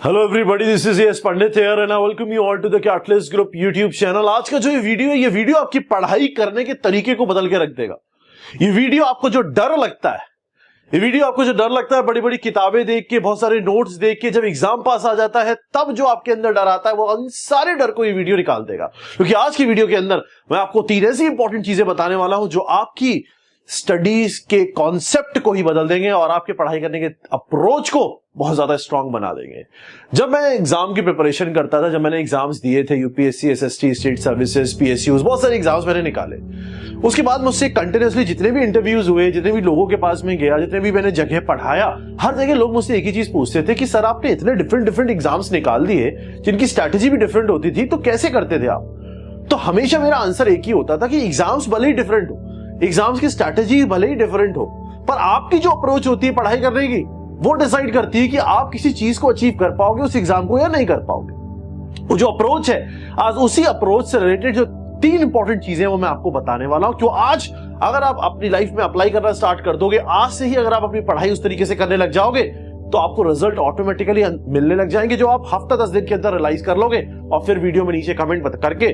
Hello everybody, this is Yash Pandit here and I welcome you all to the catalyst group YouTube channel. आज का जो ये video आपकी पढ़ाई करने के तरीके को बदल के रख देगा। ये वीडियो आपको जो डर लगता है, बड़ी बड़ी किताबें देख के, बहुत सारे नोट्स देख के, जब एग्जाम पास आ जाता है तब जो आपके अंदर डर आता है, वो उन सारे डर को ये वीडियो निकाल देगा। क्योंकि आज की वीडियो के अंदर मैं आपको 3 ऐसी इंपॉर्टेंट चीजें बताने वाला हूं जो आपकी स्टडीज के कॉन्सेप्ट को ही बदल देंगे और आपके पढ़ाई करने के अप्रोच को बहुत ज्यादा स्ट्रांग बना देंगे। जब मैं एग्जाम की प्रिपरेशन करता था, जब मैंने एग्जाम्स दिए थे, UPSC, SST, state services, PSUs, बहुत सारे एग्जाम्स मैंने निकाले। उसके बाद मुझसे कंटिन्यूअसली जितने भी इंटरव्यूज हुए, जितने भी लोगों के पास में गया, जितने भी मैंने जगह पढ़ाया, हर जगह लोग मुझसे एक ही चीज पूछते थे कि सर आपने इतने डिफरेंट एग्जाम्स निकाल दिए जिनकी स्ट्रैटेजी भी डिफरेंट होती थी, तो कैसे करते थे आप? तो हमेशा मेरा आंसर एक ही होता था कि एग्जाम्स भले ही डिफरेंट हो, एग्जाम्स की स्ट्रैटेजी भले ही डिफरेंट हो, पर आपकी जो अप्रोच होती है पढ़ाई करने की, वो डिसाइड करती है कि आप किसी चीज को अचीव कर पाओगे उस एग्जाम को या नहीं कर पाओगे। वो जो अप्रोच है, आज उसी अप्रोच से रिलेटेड जो 3 इंपॉर्टेंट चीजें वो मैं आपको बताने वाला हूं। क्यों आज अगर आप अपनी लाइफ में अप्लाई करना स्टार्ट कर दोगे, आज से ही अगर आप अपनी पढ़ाई उस तरीके से करने लग जाओगे, तो आपको रिजल्ट ऑटोमेटिकली मिलने लग जाएंगे, जो आप हफ्ता 10 दिन के अंदर रियलाइज कर लोगे। और फिर वीडियो में नीचे कमेंट करके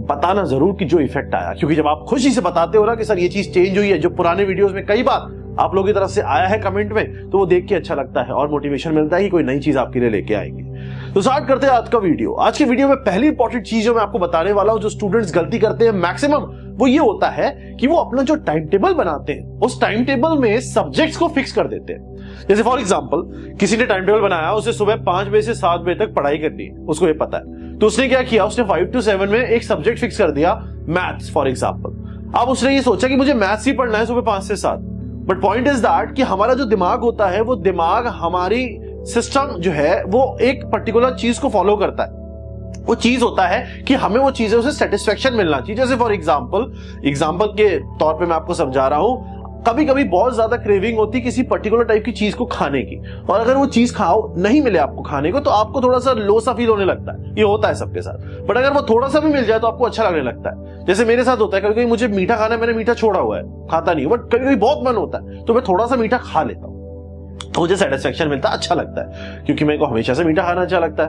बताना जरूर कि जो इफेक्ट आया। क्योंकि जब आप खुशी से बताते हो ना कि सर ये चीज चेंज हुई है, जो पुराने वीडियोस में कई बार आप लोगों की तरफ से आया है कमेंट में, तो वो देख के अच्छा लगता है और मोटिवेशन मिलता है कि कोई नई चीज आपके लिए लेके आएंगे। तो स्टार्ट करते हैं आज का वीडियो। आज के वीडियो में पहली इंपॉर्टेंट चीज जो मैं आपको बताने वाला हूं, जो स्टूडेंट्स गलती करते हैं मैक्सिमम, वो ये होता है कि वो अपना जो टाइम टेबल बनाते हैं, उस टाइम टेबल में सब्जेक्ट्स को फिक्स कर देते हैं। जैसे फॉर एग्जांपल, किसी ने टाइम टेबल बनाया, उसे सुबह 5 बजे से 7 बजे तक पढ़ाई करनी है, उसको ये पता है। तो उसने क्या किया, उसने 5 to 7 में एक सब्जेक्ट फिक्स कर दिया, मैथ्स फॉर एग्जांपल। अब उसने ये सोचा कि मुझे मैथ्स ही पढ़ना है सुबह 5 से 7। बट पॉइंट इज दैट कि हमारा जो दिमाग होता है, वो दिमाग, हमारी सिस्टम जो है, वो एक पर्टिकुलर चीज को फॉलो करता है। वो चीज होता है कि हमें वो चीजें, उसे सेटिस्फेक्शन मिलना चाहिए। जैसे फॉर एग्जांपल के तौर पे मैं आपको समझा रहा हूं, कभी कभी बहुत ज्यादा क्रेविंग होती है किसी पर्टिकुलर टाइप की चीज को खाने की, और अगर वो चीज खाओ नहीं मिले आपको खाने को, तो आपको थोड़ा सा लो सा फील होने लगता है। ये होता है सबके साथ। बट अगर वो थोड़ा सा भी मिल जाए तो आपको अच्छा लगने लगता है। जैसे मेरे साथ होता है, कभी कभी मुझे मीठा खाना है, मैंने मीठा छोड़ा हुआ है, खाता नहीं, बट कभी कभी बहुत मन होता है तो मैं थोड़ा सा मीठा खा लेता हूं, तो मुझे सेटिस्फेक्शन मिलता है, अच्छा लगता है, क्योंकि मेरे को हमेशा से मीठा खाना अच्छा लगता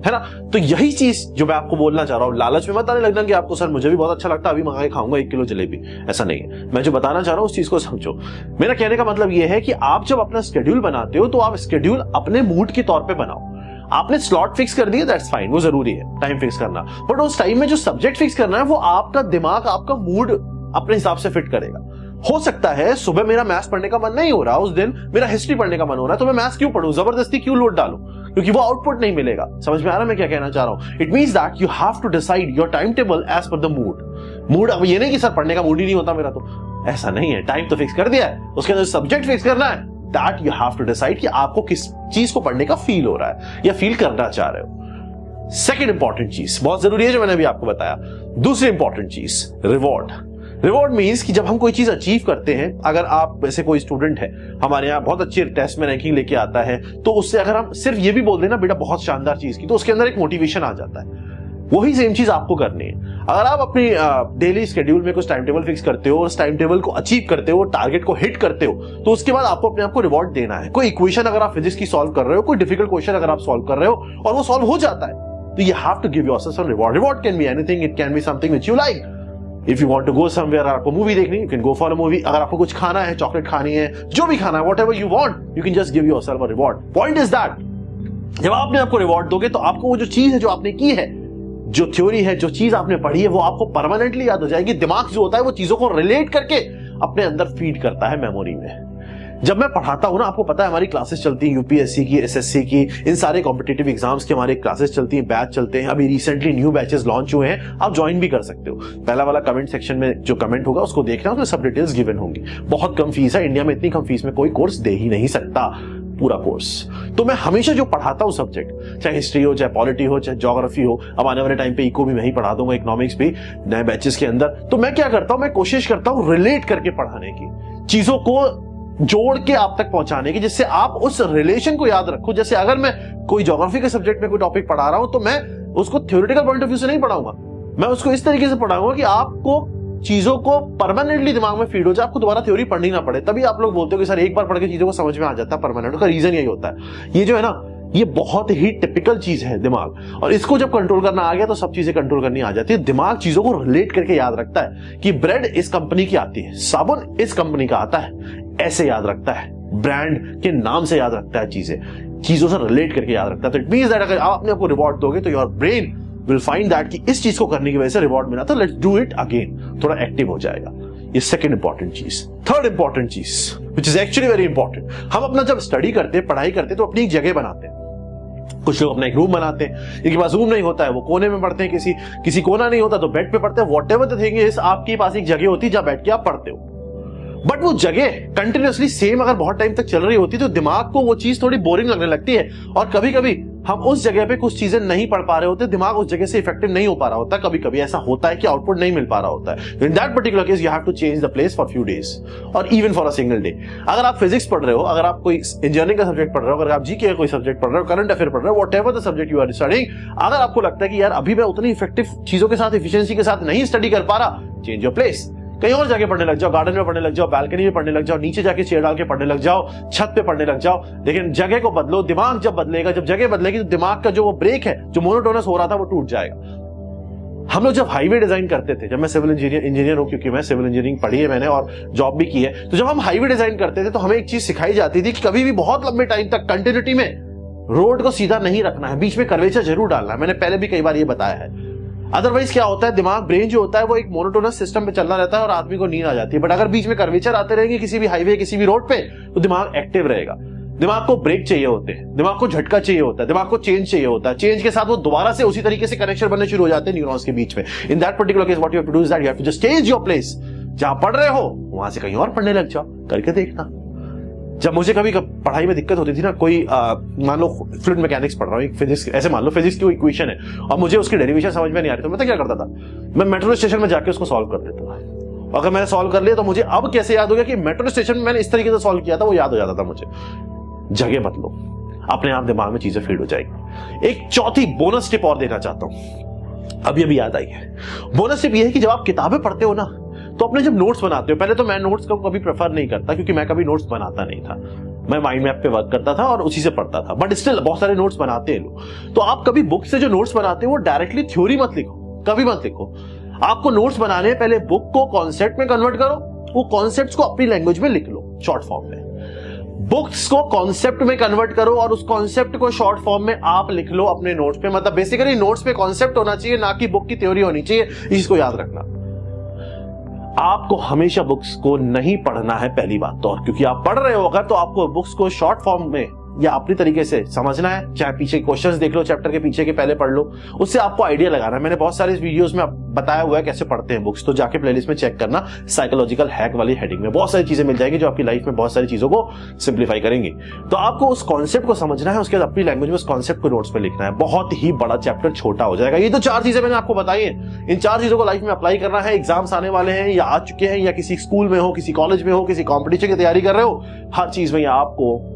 है ना। तो यही चीज जो मैं आपको बोलना चाह रहा हूं, लालच में मत आने लगना कि आपको सर मुझे भी बहुत अच्छा लगता है, अभी मंगा के खाऊंगा 1 किलो जलेबी, ऐसा नहीं है। मैं जो बताना चाह रहा हूं उस चीज को समझो। मेरा कहने का मतलब यह है कि आप जब अपना स्केड्यूल बनाते हो, तो आप स्केड्यूल अपने मूड के तौर पे बनाओ। आपने स्लॉट फिक्स कर दिया, दैट्स फाइन, वो जरूरी है टाइम फिक्स करना, बट उस टाइम में जो सब्जेक्ट फिक्स करना है, वो आपका दिमाग, आपका मूड अपने हिसाब से फिट करेगा। हो सकता है सुबह मेरा मैथ्स पढ़ने का मन नहीं हो रहा, उस दिन मेरा हिस्ट्री पढ़ने का मन हो रहा है, तो मैं मैथ्स क्यों पढ़ूं, जबरदस्ती क्यों लोड डालूं, क्योंकि वो आउटपुट नहीं मिलेगा। समझ में आ रहा है मैं क्या कहना चाह रहा हूं? It means that you have to decide your time table as per the mood. अब ये नहीं कि सर पढ़ने का मूड ही नहीं होता मेरा, तो ऐसा नहीं है। टाइम तो फिक्स कर दिया है, उसके अंदर सब्जेक्ट फिक्स करना है, that you have to decide कि आपको किस चीज को पढ़ने का फील हो रहा है या फील करना चाह रहे हो। सेकेंड इंपॉर्टेंट चीज बहुत जरूरी है, जो मैंने अभी आपको बताया। दूसरी इंपॉर्टेंट चीज, रिवॉर्ड मींस कि जब हम कोई चीज अचीव करते हैं, अगर आप वैसे कोई स्टूडेंट है हमारे यहाँ बहुत अच्छी टेस्ट में रैंकिंग लेके आता है, तो उससे अगर हम सिर्फ ये भी बोल देना बेटा बहुत शानदार चीज की, तो उसके अंदर एक मोटिवेशन आ जाता है। वही सेम चीज आपको करनी है। अगर आप अपनी डेली शेड्यूल में कुछ टाइम टेबल फिक्स करते हो और उस टाइम टेबल को अचीव करते हो, टारगेट को हिट करते हो, तो उसके बाद आपको अपने आप को रिवॉर्ड देना है। कोई इक्वेशन अगर आप फिजिक्स की सॉल्व कर रहे हो, कोई डिफिकल्ट क्वेश्चन अगर आप सॉल्व कर रहे हो और वो सॉल्व हो जाता है, तो you have to give yourself some reward. Reward can be anything, it can be something which you like. If you want to go somewhere, आपको मूवी देखनी, you can go for a movie. अगर आपको कुछ खाना है, chocolate खानी है, जो भी खाना है, whatever you want, you can just give yourself a reward. Point is that जब आपने आपको रिवॉर्ड दोगे, तो आपको वो जो चीज है जो आपने की है, जो थ्योरी है, जो चीज आपने पढ़ी है, वो आपको परमानेंटली याद हो जाएगी। दिमाग जो होता है वो चीजों को रिलेट करके अपने अंदर फीड करता है मेमोरी में। जब मैं पढ़ाता हूं ना, आपको पता है हमारी क्लासेस चलती हैं, यूपीएससी की, एसएससी की, इन सारे कॉम्पिटिटिव एग्जाम्स की हमारी क्लासेस चलती हैं, बैच चलते हैं। अभी रिसेंटली न्यू बैचेस लॉन्च हुए हैं, आप ज्वाइन भी कर सकते हो। पहला वाला कमेंट सेक्शन में जो कमेंट होगा उसको देखना, उसमें सब डिटेल्स गिवन होंगी। बहुत कम फीस है, इंडिया में इतनी कम फीस में कोई कोर्स दे ही नहीं सकता पूरा कोर्स। तो मैं हमेशा जो पढ़ाता हूं सब्जेक्ट, चाहे हिस्ट्री हो, चाहे पॉलिटी हो, चाहे ज्योग्राफी हो, अब आने वाले टाइम पे इको भी मैं ही पढ़ा दूंगा, इकोनॉमिक्स भी नए बैचेस के अंदर। तो मैं क्या करता हूं, मैं कोशिश करता हूं रिलेट करके पढ़ाने की, चीजों को जोड़ के आप तक पहुंचाने की, जिससे आप उस रिलेशन को याद रखो। जैसे अगर मैं कोई ज्योग्राफी के सब्जेक्ट में कोई टॉपिक पढ़ा रहा हूं, तो मैं उसको थ्योरेटिकल पॉइंट ऑफ व्यू से नहीं पढ़ाऊंगा, मैं उसको इस तरीके से पढ़ाऊंगा कि आपको चीजों को परमानेंटली दिमाग में फीड हो जाए, आपको दोबारा थ्योरी पढ़नी ना पड़े। तभी आप लोग बोलते हो कि सर एक बार पढ़ के चीजों को समझ में आ जाता है परमानेंट। उसका रीजन यही होता है, ये जो है ना, ये बहुत ही टिपिकल चीज है दिमाग, और इसको जब कंट्रोल करना आ गया तो सब चीजें कंट्रोल करनी आ जाती है। दिमाग चीजों को रिलेट करके याद रखता है कि ब्रेड इस कंपनी की आती है, साबुन इस कंपनी का आता है, ऐसे याद रखता है, ब्रांड के नाम से याद रखता है, चीजों से रिलेट करके याद रखता है। तो इट मींस दैट अगर आप अपने आपको रिवॉर्ड दोगे तो your brain will find that कि इस चीज को करने की वजह से रिवॉर्ड मिला, तो लेट्स डू इट अगेन, थोड़ा एक्टिव हो जाएगा। ये सेकंड इंपॉर्टेंट चीज। थर्ड इंपॉर्टेंट चीज which is actually very important, हम अपना जब स्टडी करते हैं, पढ़ाई करते हैं, तो अपनी एक जगह बनाते हैं। कुछ लोग अपना एक रूम बनाते हैं, जिनके पास रूम नहीं होता है वो कोने में पढ़ते हैं, किसी कोना नहीं होता तो बेड पे पढ़ते हैं। व्हाटएवर द थिंग इज, आपके पास एक जगह होती है जहां बैठ के आप पढ़ते हो। बट वो जगह कंटिन्यूअसली सेम अगर बहुत टाइम तक चल रही होती है तो दिमाग को वो चीज थोड़ी बोरिंग लगने लगती है, और कभी कभी हम उस जगह पे कुछ चीजें नहीं पढ़ पा रहे होते, दिमाग उस जगह से इफेक्टिव नहीं हो पा रहा होता। कभी कभी ऐसा होता है कि आउटपुट नहीं मिल पा रहा होता है। In that particular case you have to change the place for few days और even for a single day. अगर आप फिजिक्स पढ़ रहे हो, अगर आप कोई इंजीनियरिंग का सब्जेक्ट पढ़ रहे हो, अगर आप जीके का कोई सब्जेक्ट पढ़ रहे हो, करंट अफेयर पढ़ रहे हो, whatever the subject you are studying, अगर आपको लगता है कि यार अभी मैं उतनी इफेक्टिव चीजों के साथ, एफिशिएंसी के साथ नहीं स्टडी कर पा रहा, चेंज योर प्लेस, कहीं और जाके पढ़ने लग जाओ, गार्डन में पढ़ने लग जाओ, बालकनी में पढ़ने लग जाओ, नीचे जाके चेयर डाल के पढ़ने लग जाओ, छत पे पढ़ने लग जाओ। लेकिन जगह को बदलो। दिमाग जब बदलेगा, जब जगह बदलेगी, तो दिमाग का जो वो ब्रेक है, जो मोनोटोनस हो रहा था, वो टूट जाएगा। हम लोग जब हाईवे डिजाइन करते थे, जब मैं सिविल इंजीनियर हूं, क्योंकि मैं सिविल इंजीनियरिंग पढ़ी है मैंने और जॉब भी की है, तो जब हम हाईवे डिजाइन करते थे तो हमें एक चीज सिखाई जाती थी कि कभी भी बहुत लंबे टाइम तक कंटिन्यूटी में रोड को सीधा नहीं रखना है, बीच में कर्वेचर जरूर डालना है। मैंने पहले भी कई बार ये बताया है। अदरवाइज क्या होता है, दिमाग, ब्रेन जो होता है वो एक मोनोटोनस सिस्टम पे चलना रहता है और आदमी को नींद आ जाती है। बट अगर बीच में कर्वेचर आते रहेंगे किसी भी हाईवे, किसी भी रोड पे, तो दिमाग एक्टिव रहेगा। दिमाग को ब्रेक चाहिए होते हैं, दिमाग को झटका चाहिए होता है, दिमाग को चेंज चाहिए होता है। चेंज के साथ वो दोबारा से उसी तरीके से कनेक्शन बनने शुरू हो जाते हैं न्यूरॉन्स के बीच में। In that particular case what you have to do is that you have to just change your place. जहां पढ़ रहे हो वहां से कहीं और पढ़ने लग जाओ, करके देखना। जब मुझे कभी पढ़ाई में दिक्कत होती थी ना, कोई मान लो फ्लूइड मैकेनिक्स पढ़ रहा हूँ, फिजिक्स, ऐसे मान लो फिजिक्स की इक्वेशन है और मुझे उसकी डेरिवेशन समझ में नहीं आ रही, तो मैं क्या करता था, मैं मेट्रो स्टेशन में जाके उसको सॉल्व कर देता था। अगर मैंने सॉल्व कर लिया तो मुझे अब कैसे याद हो गया कि मेट्रो स्टेशन में मैंने इस तरीके से सॉल्व किया था, वो याद हो जाता था मुझे। जगह बदलो, अपने आप दिमाग में चीजें फीड हो जाएगी। एक चौथी बोनस टिप और देना चाहता हूं, अभी याद आई है। बोनस टिप ये है कि जब आप किताबें पढ़ते हो ना, तो अपने जब नोट्स बनाते हो, पहले तो मैं नोट्स को कभी प्रेफर नहीं करता क्योंकि मैं कभी नोट्स बनाता नहीं था, मैं माइंड मैप पे वर्क करता था और उसी से पढ़ता था। बट स्टिल बहुत सारे नोट्स बनाते हैं लोग। तो आप कभी बुक से जो नोट्स बनाते हो वो डायरेक्टली थ्योरी मत लिखो, कभी मत लिखो। आपको नोट्स बनाने पहले बुक को कॉन्सेप्ट में कन्वर्ट करो, वो कॉन्सेप्ट्स को अपनी लैंग्वेज में लिख लो शॉर्ट फॉर्म में। बुक्स को कॉन्सेप्ट में कन्वर्ट करो और उस कॉन्सेप्ट को शॉर्ट फॉर्म में आप लिख लो अपने नोट्स पे। मतलब बेसिकली नोट्स पे कॉन्सेप्ट होना चाहिए, ना कि बुक की थ्योरी होनी चाहिए। इसको याद रखना। आपको हमेशा बुक्स को नहीं पढ़ना है, पहली बात तो, क्योंकि आप पढ़ रहे हो अगर, तो आपको बुक्स को शॉर्ट फॉर्म में या अपनी तरीके से समझना है। चाहे पीछे क्वेश्चंस देख लो, चैप्टर के पीछे के पहले पढ़ लो, उससे आपको आइडिया लगाना है। मैंने बहुत सारे वीडियोस में बताया हुआ है कैसे पढ़ते हैं बुक्स, तो जाके प्लेलिस्ट में चेक करना। साइकोलॉजिकल हैक वाली हेडिंग में बहुत सारी चीजें मिल जाएंगी जो आपकी लाइफ में बहुत सारी चीजों को सिंप्लीफाई करेंगे। तो आपको उस कॉन्सेप्ट को समझना है, उसके बाद अपनी लैंग्वेज में उस कॉन्सेप्ट को नोट्स पे लिखना है। बहुत ही बड़ा चैप्टर छोटा हो जाएगा। ये तो 4 चीजें मैंने आपको बताई है। इन 4 चीजों को लाइफ में अप्लाई करना है। एग्जाम्स आने वाले हैं या आ चुके हैं, या किसी स्कूल में हो, किसी कॉलेज में हो, किसी कॉम्पिटिशन की तैयारी कर रहे हो, हर चीज में आपको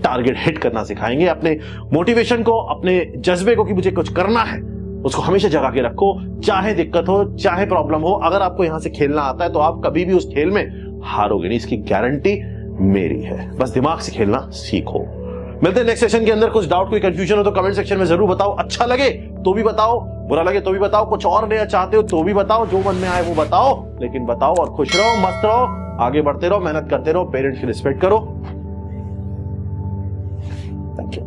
टारगेट हिट करना सिखाएंगे। अपने मोटिवेशन को, अपने जज्बे को कि मुझे कुछ करना है, उसको हमेशा जगा के रखो। चाहे दिक्कत हो, चाहे प्रॉब्लम हो, अगर आपको यहां से खेलना आता है तो आप कभी भी उस खेल में हारोगे नहीं, इसकी गारंटी मेरी है। बस दिमाग से खेलना सीखो। मिलते हैं नेक्स्ट सेशन के अंदर। कुछ डाउट, कोई कंफ्यूजन हो तो कमेंट सेक्शन में जरूर बताओ। अच्छा लगे तो भी बताओ, बुरा लगे तो भी बताओ, कुछ और नया चाहते हो तो भी बताओ, जो मन में आए वो बताओ, लेकिन बताओ और खुश रहो, मस्त रहो, आगे बढ़ते रहो, मेहनत करते रहो, पेरेंट्स की रिस्पेक्ट करो। Thank you.